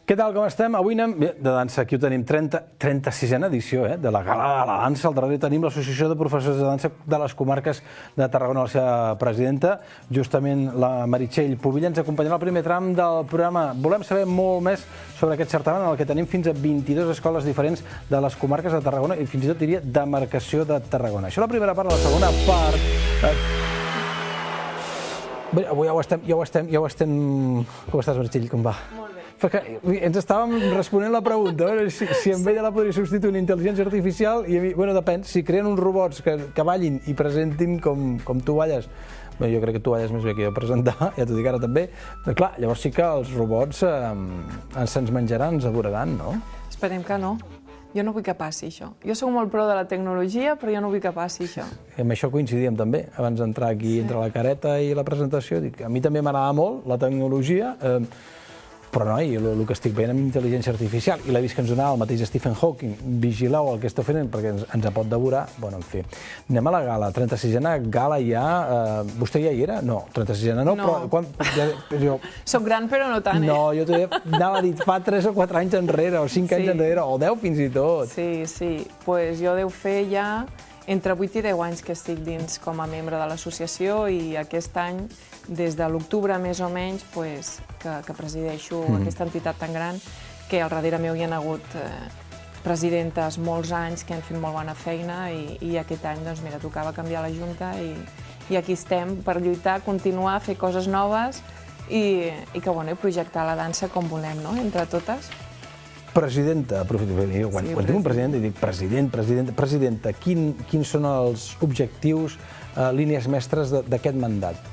Què tal, com estem? Avui anem de dansa. Aquí ho tenim, 36a edició de la Gala de la Dansa. Al darrere tenim l'Associació de Professors de Dansa de les Comarques de Tarragona, la seva presidenta. Justament la Meritxell Pubilla ens acompanyarà al primer tram del programa. Volem saber molt més sobre aquest certamen en el que tenim fins a 22 escoles diferents de les comarques de Tarragona i fins i tot diria demarcació de Tarragona. Això és la primera part. La segona part... Bé, avui ja ho estem... Com estàs, Meritxell? Com va? Molt bé. Perquè ens estàvem responent la pregunta, si amb ella la podria substituir una intel·ligència artificial i a mi, bueno, depèn, si creen uns robots que ballin i presentin com tu balles, bé, jo crec que tu balles més bé que jo a presentar, ja t'ho dic ara també, però clar, llavors sí que els robots se'ns menjaran, ens devoraran, no? Esperem que no. Jo no vull que passi això. Jo soc molt pro de la tecnologia, però jo no vull que passi això. I amb això coincidíem també, abans d'entrar aquí entre la careta i la presentació, dic, a mi també m'agrada molt la tecnologia, però no, el que estic veient amb intel·ligència artificial, i l'he vist que ens donava el mateix Stephen Hawking, vigileu el que està fent perquè ens pot devorar. Bueno, en fi. Anem a la gala, 36a gala ja... Vostè ja hi era? No, 36a no, però... Soc gran, però no tant, No, jo anava a dir fa 3 o 4 anys enrere, o 5 anys enrere, o 10 fins i tot. Sí, sí. Doncs jo deu fer ja entre 8 i 10 anys que estic dins com a membre de l'associació i aquest any, des de l'octubre més o menys, que presideixo aquesta entitat tan gran, que al darrere meu hi ha hagut presidentes molts anys que han fet molt bona feina i aquest any, doncs mira, tocava canviar la Junta i aquí estem per lluitar, continuar, fer coses noves i projectar la dansa com volem, no?, entre totes. Presidenta, quan dic un president, dic presidenta, quins són els objectius, línies mestres d'aquest mandat?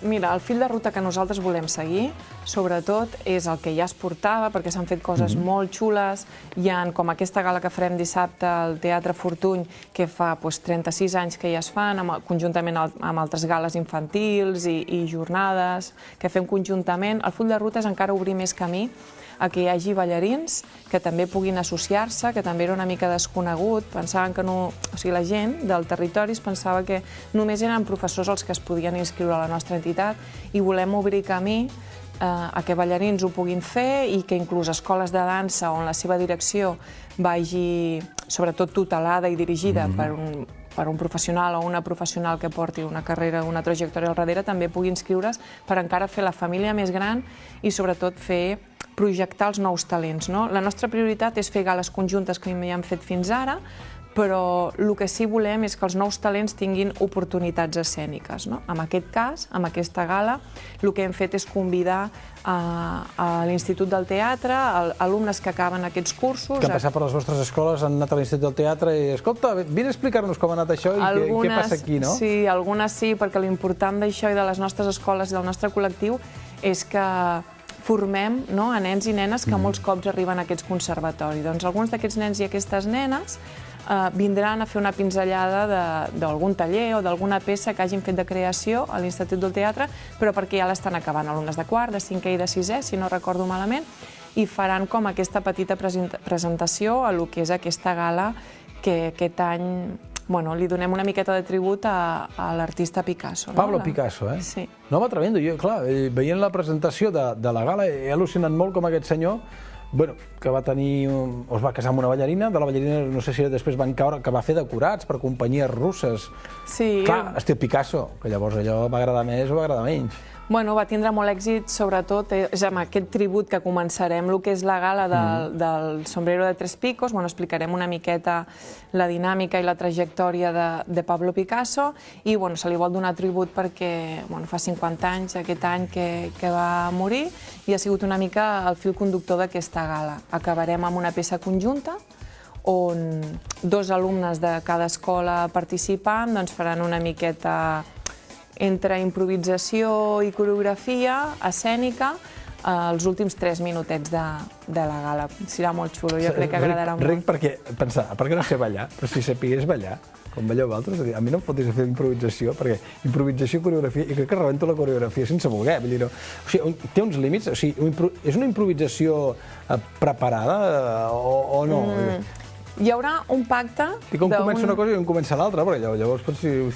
Mira, el fil de ruta que nosaltres volem seguir, sobretot, és el que ja es portava, perquè s'han fet coses molt xules. Hi ha, com aquesta gala que farem dissabte al Teatre Fortuny, que fa 36 anys que ja es fan, conjuntament amb altres gales infantils i jornades que fem conjuntament. El full de ruta és encara obrir més camí a que hi hagi ballarins que també puguin associar-se, que també era una mica desconegut. Pensaven que no... O sigui, la gent del territori es pensava que només eren professors els que es podien inscriure a la nostra entitat i volem obrir camí a que ballarins ho puguin fer i que inclús escoles de dansa on la seva direcció vagi sobretot tutelada i dirigida per un professional o una professional que porti una carrera, una trajectòria al darrere, també pugui inscriure's per encara fer la família més gran i sobretot projectar els nous talents. La nostra prioritat és fer gales conjuntes que ja hem fet fins ara, però el que sí volem és que els nous talents tinguin oportunitats escèniques. En aquest cas, amb aquesta gala, el que hem fet és convidar a l'Institut del Teatre, alumnes que acaben aquests cursos... Que han passat per les vostres escoles, han anat a l'Institut del Teatre i, escolta, vine a explicar-nos com ha anat això i què passa aquí, no? Sí, algunes sí, perquè l'important d'això i de les nostres escoles i del nostre col·lectiu és que formem a nens i nenes que molts cops arriben a aquests conservatoris. Doncs alguns d'aquests nens i aquestes nenes vindran a fer una pinzellada d'algun taller o d'alguna peça que hagin fet de creació a l'Institut del Teatre, però perquè ja l'estan acabant alumnes de quart, de cinquè i de sisè, si no recordo malament, i faran com aquesta petita presentació a lo que és aquesta gala que aquest any li donem una miqueta de tribut a l'artista Picasso. Pablo Picasso, eh? Sí. No va tremendo. Jo, clar, veient la presentació de la gala, he al·lucinat molt com aquest senyor que va tenir... es va casar amb una ballarina, de la ballarina no sé si després van caure, que va fer decorats per companyies russes. Sí. Clar, estil Picasso, que llavors allò va agradar més o va agradar menys. Va tindre molt èxit, sobretot és amb aquest tribut que començarem, el que és la gala del Sombrero de Tres Picos. Explicarem una miqueta la dinàmica i la trajectòria de Pablo Picasso i se li vol donar tribut perquè fa 50 anys, aquest any que va morir, i ha sigut una mica el fil conductor d'aquesta gala. Acabarem amb una peça conjunta on 2 alumnes de cada escola participant faran una miqueta entre improvisació i coreografia escènica els últims 3 minutets de la gala. Serà molt xulo, jo crec que agradarà molt. Ric perquè pensava, per què no sé ballar? Però si sapigués ballar, com balleu vosaltres, a mi no em fotis a fer improvisació, perquè improvisació i coreografia, i crec que rebento la coreografia sense voler. O sigui, té uns límits? O sigui, és una improvisació preparada o no? Hi haurà un pacte... I com comença una cosa i com comença l'altra, perquè llavors pots dir...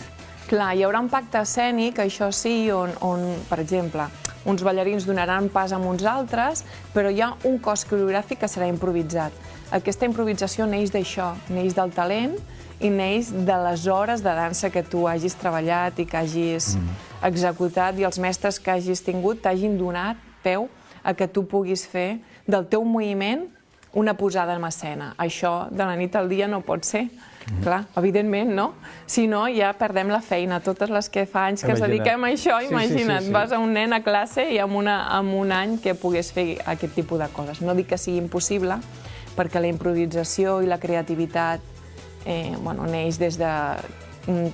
Clar, hi haurà un pacte escènic, això sí, on per exemple, uns ballarins donaran pas a uns altres, però hi ha un cos coreogràfic que serà improvisat. Aquesta improvisació neix d'això, neix del talent i neix de les hores de dansa que tu hagis treballat i que hagis executat i els mestres que hagis tingut t'hagin donat peu a que tu puguis fer del teu moviment una posada en escena. Això de la nit al dia no pot ser. Clar, evidentment, no? Si no, ja perdem la feina. Totes les que fa anys que ens dediquem a això, imagina't, vas a un nen a classe i en un any que pogués fer aquest tipus de coses. No dic que sigui impossible, perquè la improvisació i la creativitat neix des de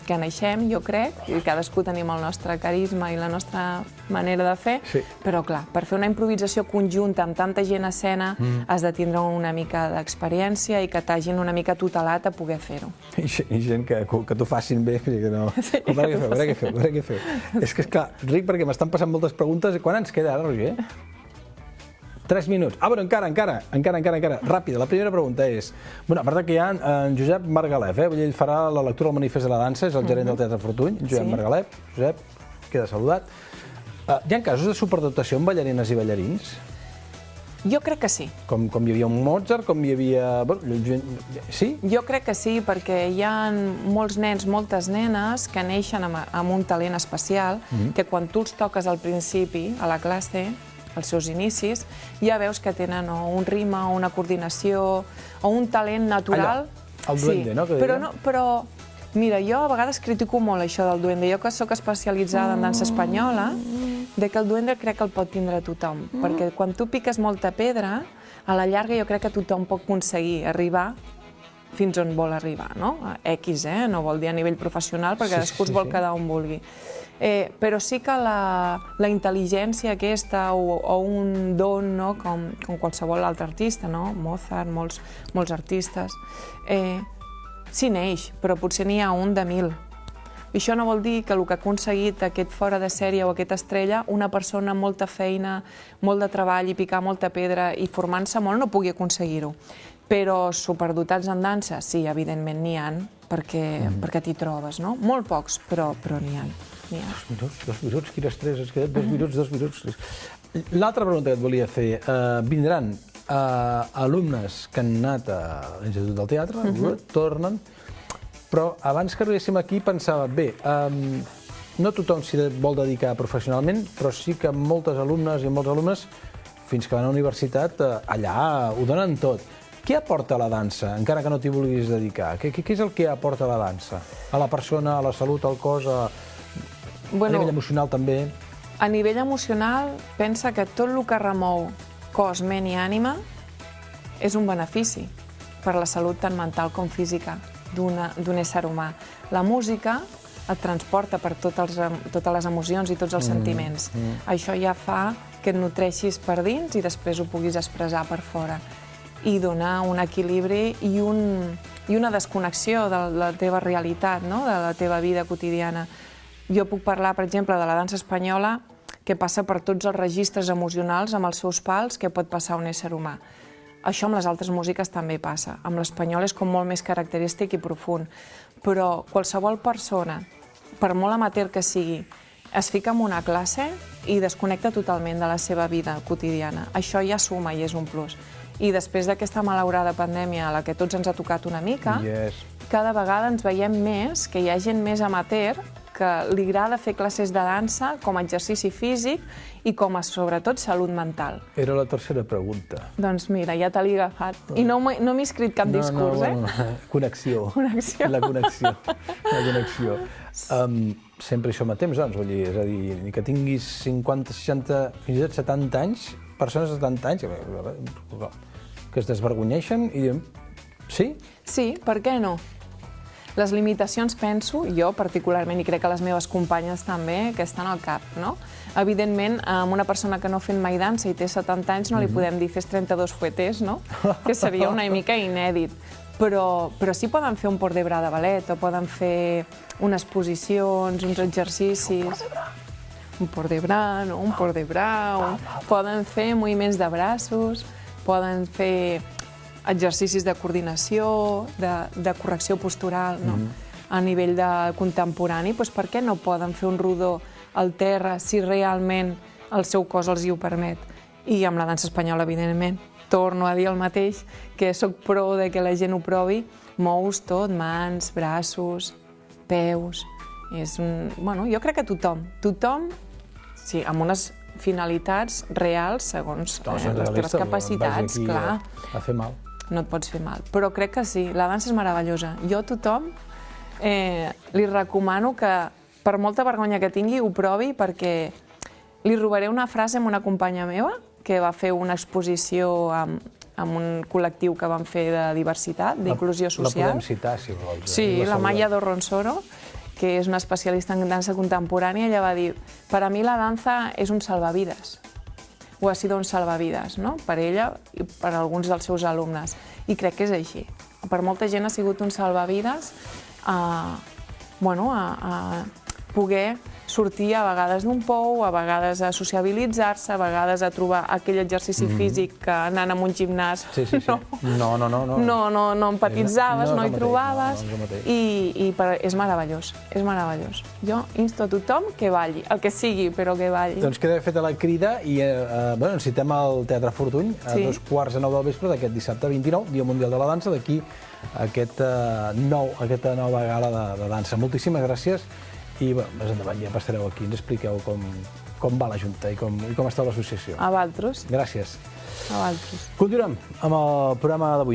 que naixem, jo crec, i cadascú tenim el nostre carisma i la nostra manera de fer, però clar, per fer una improvisació conjunta amb tanta gent a escena has de tindre una mica d'experiència i que t'hagin una mica tutelat a poder fer-ho. I gent que t'ho facin bé, que no... A veure què feu. És que, esclar, Ric, perquè m'estan passant moltes preguntes. Quan ens queda ara, Roger? 3 minuts. Ah, però encara. Ràpida. La primera pregunta és... A part que hi ha en Josep Margalef, ell farà la lectura del manifest de la dansa, és el gerent del Teatre Fortuny, Josep Margalef. Josep, queda saludat. Hi ha casos de superdotació amb ballarines i ballarins? Jo crec que sí. Com hi havia un Mozart, com hi havia... Sí? Jo crec que sí, perquè hi ha molts nens, moltes nenes que neixen amb un talent especial, que quan tu els toques al principi, a la classe, als seus inicis, ja veus que tenen un ritme, una coordinació, o un talent natural. El duende, no? Però, mira, jo a vegades critico molt això del duende. Jo que sóc especialitzada en dansa espanyola, de que el duende crec que el pot tindre tothom, perquè quan tu piques molta pedra, a la llarga jo crec que tothom pot aconseguir arribar fins on vol arribar, no? X, no vol dir a nivell professional, perquè cadascú es vol quedar on vulgui. Però sí que la intel·ligència aquesta o un don, com qualsevol altre artista, Mozart, molts artistes, sí neix, però potser n'hi ha un de 1000. I això no vol dir que el que ha aconseguit aquest fora de sèrie o aquesta estrella, una persona amb molta feina, molt de treball i picar molta pedra i formant-se molt no pugui aconseguir-ho. Però superdotats en dansa, sí, evidentment n'hi ha, perquè t'hi trobes, no? Molt pocs, però n'hi ha. 2 minuts, quin estrès, ens queden 2 minuts. L'altra pregunta que et volia fer, vindran alumnes que han anat a l'Institut del Teatre, tornen, però abans que arribéssim aquí pensava, bé, no tothom s'hi vol dedicar professionalment, però sí que moltes alumnes i molts alumnes, fins que van a la universitat, allà ho donen tot. Què aporta la dansa, encara que no t'hi vulguis dedicar? Què és el que aporta la dansa? A la persona, a la salut, al cos, a nivell emocional també? A nivell emocional, pensa que tot el que remou cos, ment i ànima és un benefici per la salut tant mental com física d'un ésser humà. La música et transporta per totes les emocions i tots els sentiments. Això ja fa que et nutreixis per dins i després ho puguis expressar per fora i donar un equilibri i una desconnexió de la teva realitat, de la teva vida quotidiana. Jo puc parlar, per exemple, de la dansa espanyola, que passa per tots els registres emocionals amb els seus pals que pot passar un ésser humà. Això amb les altres músiques també passa. Amb l'espanyol és com molt més característic i profund. Però qualsevol persona, per molt amateur que sigui, es fica en una classe i desconnecta totalment de la seva vida quotidiana. Això ja suma i és un plus. I després d'aquesta malaurada pandèmia a la que tots ens ha tocat una mica, cada vegada ens veiem més que hi ha gent més amateur que li agrada fer classes de dansa com a exercici físic i com a, sobretot, salut mental. Era la tercera pregunta. Doncs mira, ja te l'he agafat. I no m'he escrit cap discurs, Connexió. La connexió. Sempre hi som a temps, doncs, vull dir, és a dir, ni que tinguis 50, 60, fins i tot 70 anys, persones de 70 anys que es desvergonyeixen i diuen, sí? Sí, per què no? Les limitacions, penso, jo particularment, i crec que les meves companyes també, que estan al cap, no? Evidentment, amb una persona que no ha fet mai dansa i té 70 anys no li podem dir fes 32 fuetes, no? Que seria una mica inèdit. Però sí poden fer un port de bra de ballet o poden fer unes posicions, uns exercicis. Un port de bra, no? Un port de bra. Poden fer moviments de braços, poden fer exercicis de coordinació, de correcció postural, no? A nivell de contemporani, doncs per què no poden fer un rodó al terra si realment el seu cos els hi ho permet. I amb la dansa espanyola, evidentment, torno a dir el mateix, que sóc pro de que la gent ho provi, mous tot, mans, braços, peus... Jo crec que tothom, sí, amb unes finalitats reals segons les teves capacitats, clar. A fer mal. No et pots fer mal, però crec que sí, la dansa és meravellosa. Jo a tothom li recomano que, per molta vergonya que tingui, ho provi, perquè li robaré una frase amb una companya meva que va fer una exposició amb un col·lectiu que vam fer de diversitat, d'inclusió social. La podem citar, si vols. Sí, la Maya Dorronsoro, que és una especialista en dansa contemporània, ella va dir: per a mi la danza és un salvavides, o ha sido un salvavides, no? Per ella i per alguns dels seus alumnes. I crec que és així. Per molta gent ha sigut un salvavides a poder sortir a vegades d'un pou, a vegades a sociabilitzar-se, a vegades a trobar aquell exercici físic que anant a un gimnàs no empatitzaves, no hi trobaves, i és meravellós, és meravellós. Jo insto a tothom que balli, el que sigui, però que balli. Doncs queda feta la crida i citem al Teatre Fortuny a 8:45 del vespre d'aquest dissabte 29, Dia Mundial de la Dansa, d'aquí aquesta nova gala de dansa. Moltíssimes gràcies. I més endavant ja passareu aquí, ens expliqueu com va la Junta i com està l'associació. A vosaltres. Gràcies. A vosaltres. Continuem amb el programa d'avui.